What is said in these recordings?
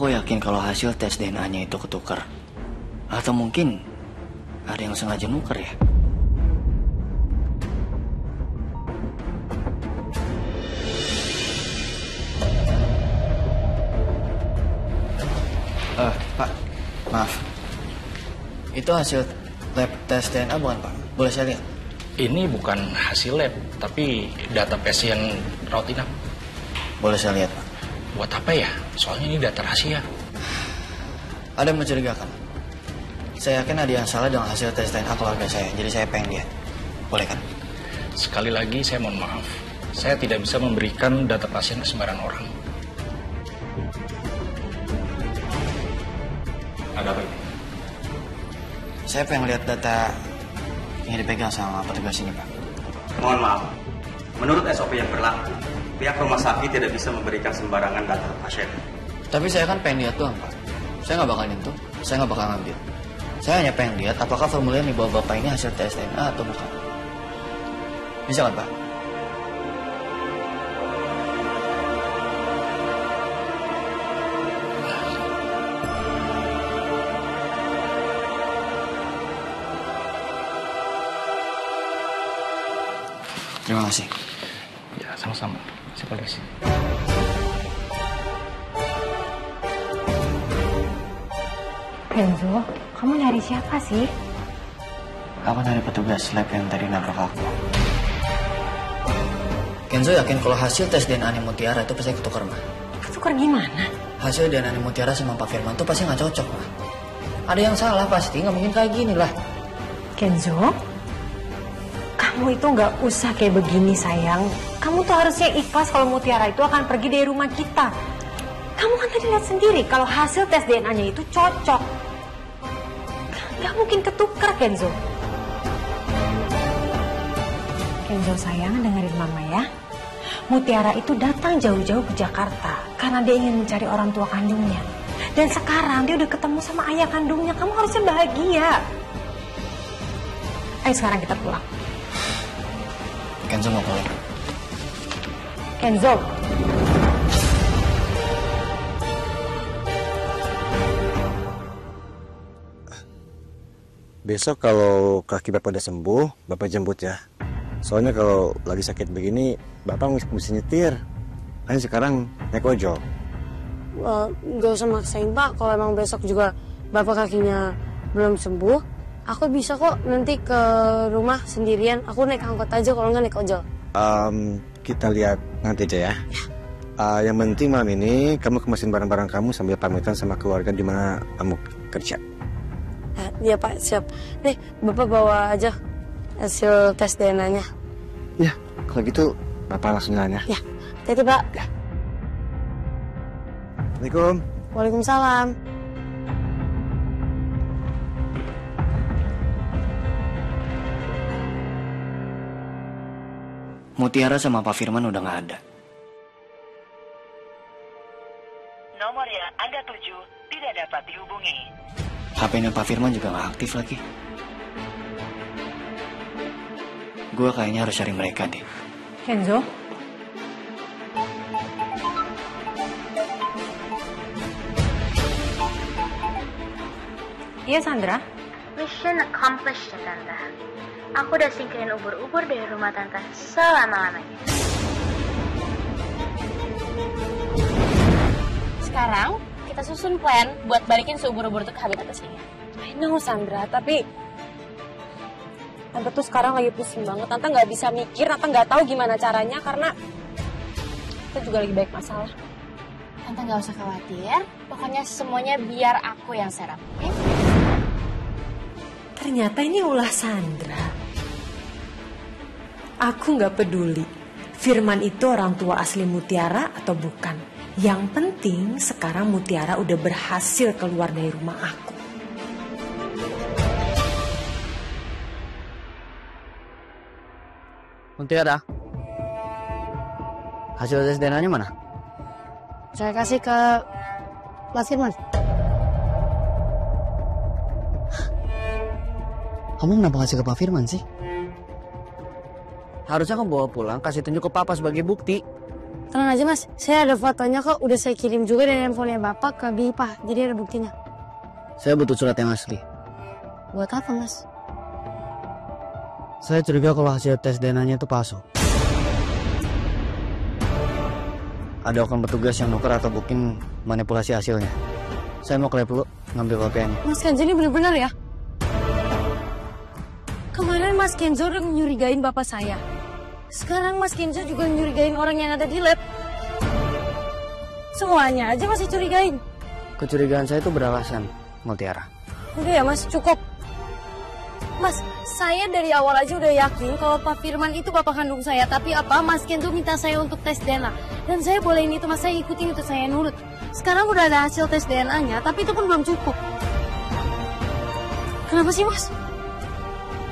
Aku yakin kalau hasil tes DNA-nya itu ketukar. Atau mungkin ada yang sengaja nuker ya. Pak, maaf. Itu hasil lab tes DNA bukan, Pak? Boleh saya lihat? Ini bukan hasil lab, tapi data pasien rawat inap. Boleh saya lihat, Pak? Buat apa ya? Soalnya ini data rahasia. Ada yang mencurigakan. Saya yakin ada yang salah dengan hasil tes DNA keluarga saya, jadi saya pengen lihat. Boleh kan? Sekali lagi saya mohon maaf. Saya tidak bisa memberikan data pasien ke sembarang orang. Ada apa ini? Saya pengen lihat data yang dipegang sama petugas ini, Pak. Mohon maaf, menurut SOP yang berlaku, pihak rumah sakit tidak bisa memberikan sembarangan data pasien. Tapi saya kan pengen lihat doang, Pak. Saya nggak bakal nyentuh, saya nggak bakal ngambil. Saya hanya pengen lihat apakah formulir yang dibawa Bapak ini hasil tes DNA atau bukan. Bisa kan, Pak? Terima kasih. Ya, sama-sama. Saya polisi. Kenzo, kamu nyari siapa sih? Aku dari petugas lab yang tadi nabrak aku. Kenzo yakin kalau hasil tes DNA Mutiara itu pasti ketukar, Ma. Ketukar gimana? Hasil DNA Mutiara sama Pak Firman itu pasti nggak cocok, Ma. Ada yang salah pasti, nggak mungkin kayak gini lah. Kenzo, kamu itu nggak usah kayak begini, sayang. Kamu tuh harusnya ikhlas kalau Mutiara itu akan pergi dari rumah kita. Kamu kan tadi lihat sendiri kalau hasil tes DNA-nya itu cocok. Gak mungkin ketukar, Kenzo. Kenzo sayang, dengerin mama ya. Mutiara itu datang jauh-jauh ke Jakarta karena dia ingin mencari orang tua kandungnya. Dan sekarang dia udah ketemu sama ayah kandungnya. Kamu harusnya bahagia. Ayo sekarang kita pulang. Kenzo mau pulang. Kenzo. Besok kalau kaki Bapak udah sembuh, Bapak jemput ya. Soalnya kalau lagi sakit begini, Bapak mesti nyetir. Kan sekarang naik ojol. Gak usah maksain, Pak. Kalau emang besok juga Bapak kakinya belum sembuh, aku bisa kok nanti ke rumah sendirian. Aku naik angkot aja kalau nggak naik ojol. Kita lihat nanti aja ya. Yang penting malam ini kamu kemasin barang-barang kamu sambil pamitan sama keluarga di mana kamu kerja. Iya Pak, siap. Nih, Bapak bawa aja hasil tes DNA-nya. Ya, kalau gitu Bapak langsung jalan ya. Ya, hati-hati Pak. Ya. Assalamualaikum. Waalaikumsalam. Mutiara sama Pak Firman udah nggak ada. Nomor yang Anda tuju tidak dapat dihubungi. HP-nya Pak Firman juga nggak aktif lagi. Gue kayaknya harus cari mereka deh. Kenzo? Iya, Sandra? Mission accomplished ya, Tante. Aku udah singkirin ubur-ubur dari rumah Tante selama-lamanya. Sekarang kita susun plan buat balikin seubur-ubur itu ke habitat aslinya. I know, Sandra, tapi Tante tuh sekarang lagi pusing banget. Tante nggak bisa mikir, Tante nggak tahu gimana caranya karena kita juga lagi banyak masalah. Tante nggak usah khawatir, pokoknya semuanya biar aku yang serap, oke? Ternyata ini ulah Sandra. Aku nggak peduli Firman itu orang tua asli Mutiara atau bukan. Yang penting sekarang Mutiara udah berhasil keluar dari rumah aku. Mutiara, hasil tes DNA-nya mana? Saya kasih ke Mas Firman. Kamu kenapa kasih ke Pak Firman sih? Harusnya kamu bawa pulang, kasih tunjuk ke Papa sebagai bukti. Tenang aja mas, saya ada fotonya kok. Udah saya kirim juga dari handphonenya bapak ke BIPA. Jadi ada buktinya. Saya butuh surat yang asli. Buat apa mas? Saya curiga kalau hasil tes DNA-nya itu palsu. Ada oknum petugas yang nuker atau mungkin manipulasi hasilnya. Saya mau ke lab dulu, ngambil kopiannya. Mas Kenzo ini benar-benar ya? Kemarin Mas Kenzo udah nyurigain bapak saya. Sekarang Mas Kenzo juga nyurigain orang yang ada di lab. Semuanya aja masih curigain. Kecurigaan saya itu beralasan, Mutiara. Udah ya mas, cukup. Mas, saya dari awal aja udah yakin kalau Pak Firman itu bapak kandung saya. Tapi apa, Mas Kenzo minta saya untuk tes DNA. Dan saya bolehin itu, mas, saya ikutin itu, saya nurut. Sekarang udah ada hasil tes DNA-nya, tapi itu pun belum cukup. Kenapa sih mas?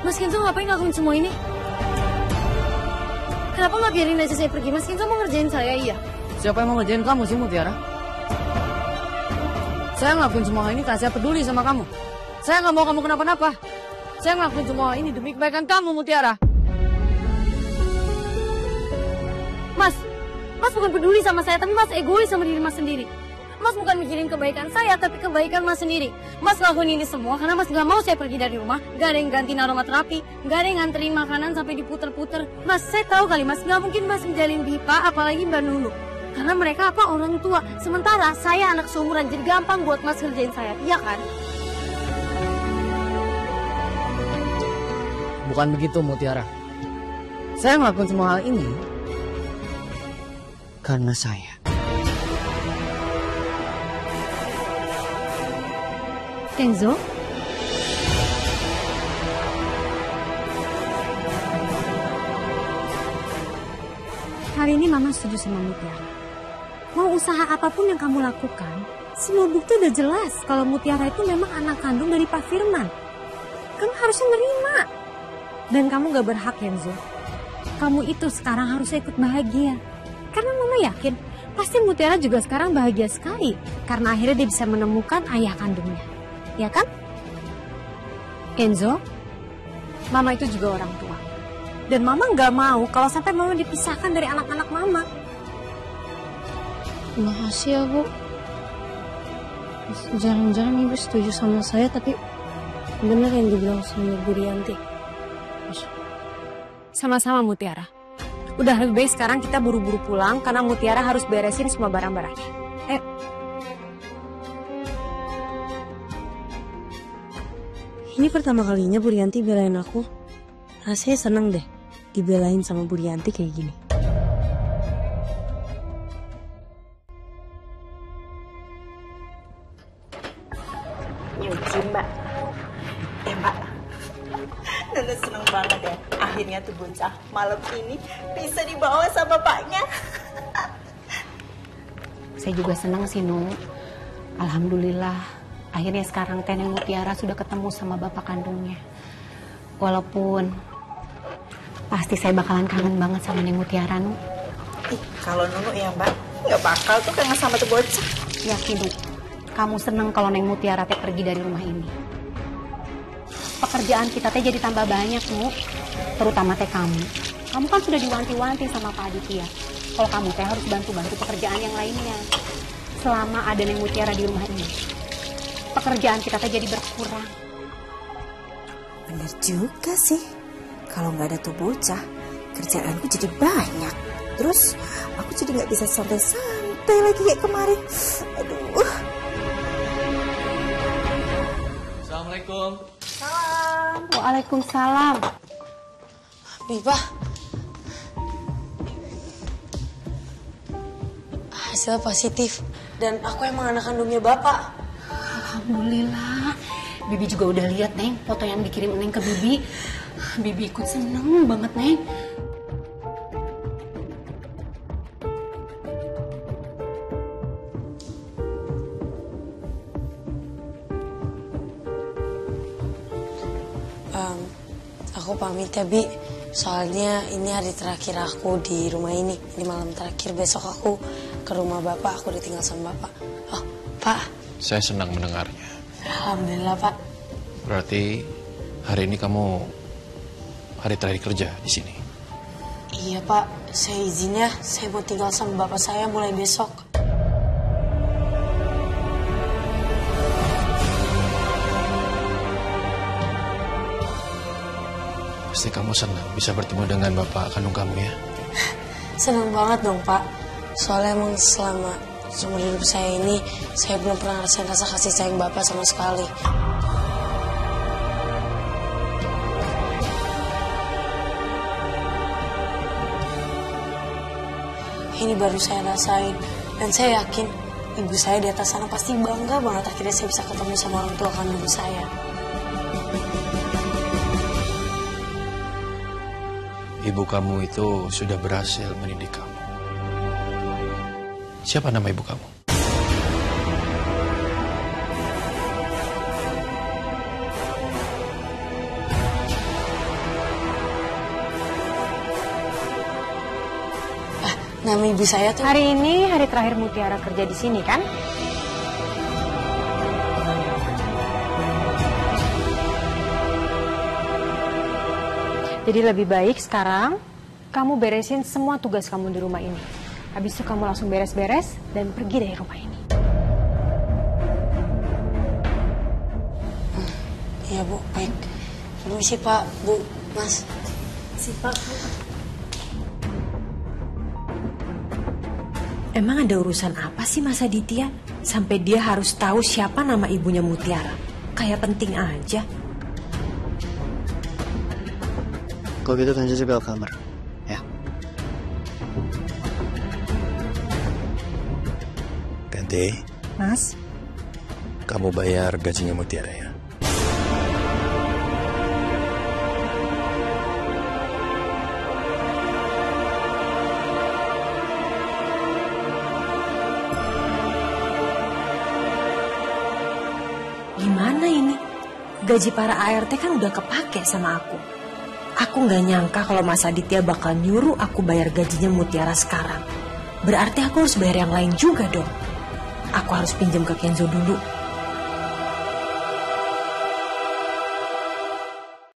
Mas Kenzo ngapain ngelakuin semua ini? Kenapa nggak biarin aja saya pergi? Mas Kenzo mau ngerjain saya, iya? Siapa yang mau ngerjain kamu sih, Mutiara? Saya ngelakuin semua ini karena saya peduli sama kamu. Saya nggak mau kamu kenapa-napa. Saya ngelakuin semua ini demi kebaikan kamu, Mutiara. Mas bukan peduli sama saya, tapi mas egois sama diri mas sendiri. Mas bukan mikirin kebaikan saya, tapi kebaikan mas sendiri. Mas ngelakuin ini semua karena mas gak mau saya pergi dari rumah. Gak ada yang gantiin aromaterapi, gak ada yang nganterin makanan sampai diputer-puter. Mas, saya tahu kali mas, gak mungkin mas ngejalin BIPA, apalagi Mbak Nunu. Karena mereka orang tua. Sementara saya anak seumuran, jadi gampang buat mas ngerjain saya, iya kan? Bukan begitu, Mutiara. Saya ngelakuin semua hal ini karena saya. Kenzo? Hari ini Mama setuju sama Mutiara. Mau usaha apapun yang kamu lakukan, semua bukti udah jelas kalau Mutiara itu memang anak kandung dari Pak Firman. Kamu harusnya nerima. Dan kamu gak berhak, Kenzo. Kamu itu sekarang harusnya ikut bahagia. Karena Mama yakin, pasti Mutiara juga sekarang bahagia sekali. Karena akhirnya dia bisa menemukan ayah kandungnya. Ya kan? Kenzo, Mama itu juga orang tua. Dan Mama gak mau kalau sampai Mama dipisahkan dari anak-anak Mama. Makasih ya, Bu. Jarang-jarang Ibu setuju sama saya, tapi benar yang dibilang sama Bu Rianti. Sama-sama Mutiara. Udah lebih baik sekarang kita buru-buru pulang karena Mutiara harus beresin semua barang-barangnya. Ayo. Ini pertama kalinya Bu Rianti belain aku. Rasanya seneng deh dibelain sama Bu Rianti kayak gini. Nyuci mbak. Mbak, Nunu seneng banget ya. Akhirnya tuh bocah malam ini bisa dibawa sama bapaknya. Saya juga senang sih, Nu. Alhamdulillah, akhirnya sekarang Neneng Mutiara sudah ketemu sama bapak kandungnya. Walaupun pasti saya bakalan kangen banget sama Neng Mutiara, Nu. Kalau Nunu ya mbak, nggak bakal tuh kangen sama tuh bocah. Yakin, Nu. Kamu seneng kalau Neng Mutiara teh pergi dari rumah ini. Pekerjaan kita teh jadi tambah banyak, Nu. Terutama teh kamu. Kamu kan sudah diwanti-wanti sama Pak Aditya. Kalau kamu teh harus bantu-bantu pekerjaan yang lainnya. Selama ada Neng Mutiara di rumah ini, pekerjaan kita teh jadi berkurang. Bener juga sih. Kalau nggak ada tuh bocah, kerjaanku jadi banyak. Terus aku jadi nggak bisa santai-santai lagi kayak kemarin. Aduh. Assalamualaikum. Salam. Waalaikumsalam. Bipa, hasil positif dan aku emang anak kandungnya bapak. Alhamdulillah. Bibi juga udah lihat, Neng, foto yang dikirim Neng ke Bibi. Bibi ikut seneng banget, Neng. Aku pamit ya, Bi. Soalnya ini hari terakhir aku di rumah ini. Ini malam terakhir, besok aku ke rumah bapak. Aku ditinggal sama bapak. Oh, Pak. Saya senang mendengarnya. Alhamdulillah, Pak. Berarti hari ini kamu hari terakhir kerja di sini? Iya, Pak. Saya izin ya, saya mau tinggal sama bapak saya mulai besok. Pasti kamu senang bisa bertemu dengan bapak kandung kamu ya? Senang banget dong Pak. Soalnya emang selama seumur hidup saya ini, saya belum pernah ngerasain rasa kasih sayang bapak sama sekali. Ini baru saya rasain, dan saya yakin ibu saya di atas sana pasti bangga banget akhirnya saya bisa ketemu sama orang tua kandung saya. Ibu kamu itu sudah berhasil mendidik kamu. Siapa nama ibu kamu? Nama ibu saya tuh... Hari ini hari terakhir Mutiara kerja di sini kan? Jadi lebih baik sekarang kamu beresin semua tugas kamu di rumah ini. Habis itu kamu langsung beres-beres dan pergi dari rumah ini. Iya Bu, baik. Permisi Pak, Bu, Mas. Si Pak, Bu. Emang ada urusan apa sih Mas Aditya? Sampai dia harus tahu siapa nama ibunya Mutiara. Kayak penting aja. Kalau gitu kan saya ke kamar, ya. Ganti. Mas? Kamu bayar gajinya Mutiara ya? Gimana ini? Gaji para ART kan udah kepake sama aku. Aku nggak nyangka kalau Mas Aditya bakal nyuruh aku bayar gajinya Mutiara sekarang. Berarti aku harus bayar yang lain juga dong. Aku harus pinjam ke Kenzo dulu.